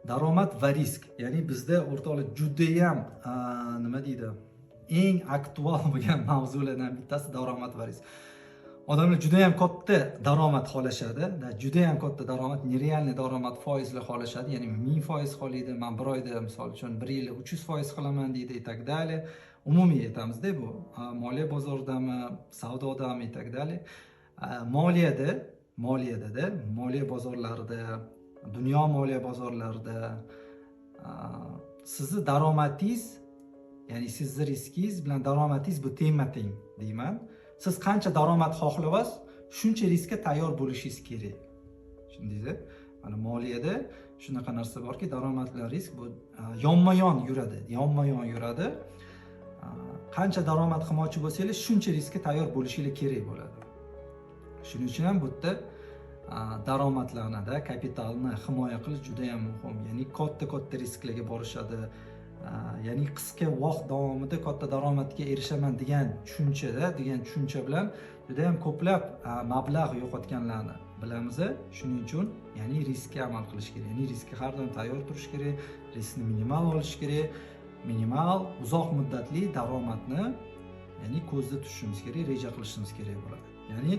daromad va risk. Ya'ni bizda o'rtoqlar juda ham nima deydi? Eng aktual bo'lgan mavzulardan bittasi daromad va risk. Odamlar juda ham katta daromad xohlashadi, juda ham katta daromad, nerealniy daromad foizli xohlashadi. Ya'ni 1000% xohlaydi, men bir oyda misol uchun 1 yilda 300% qilaman deydi и так далее. Umumiy aytamizda bu moliya bozoridami, savdodami и так далее. Moliyada, moliya bozorlarida, dunyo moliya bozorlarida sizni daromadingiz, ya'ni sizni riskingiz bilan daromadingiz bu teng-teng deyman. Siz qancha daromad xohlaysiz, shuncha riskka tayyor bo'lishingiz kerak. Tushundingizmi? Mana moliyada shunaqa narsa borki, daromad bilan risk bu yonma-yon yuradi. Qancha daromad qilmoqchi bo'lsangiz, shuncha riskka tayyor bo'lishingiz kerak bo'ladi. Shuning uchun ham bu yerda daromadlarni, kapitalni himoya qilish juda ham muhim. Ya'ni katta risklarga borishadi. Ya'ni qisqa vaqt davomida katta daromadga erishaman degan tushuncha bilan juda ham ko'plab mablag' yo'qotganlarni bilamiz. Shuning uchun ya'ni riskka amal qilish kerak. Ya'ni riskka har doim tayyor turish kerak, riskni minimal olish kerak. Minimal, uzoq muddatli daromadni ya'ni ko'zda tutishimiz kerak, reja qilishimiz kerak bo'ladi. Ya'ni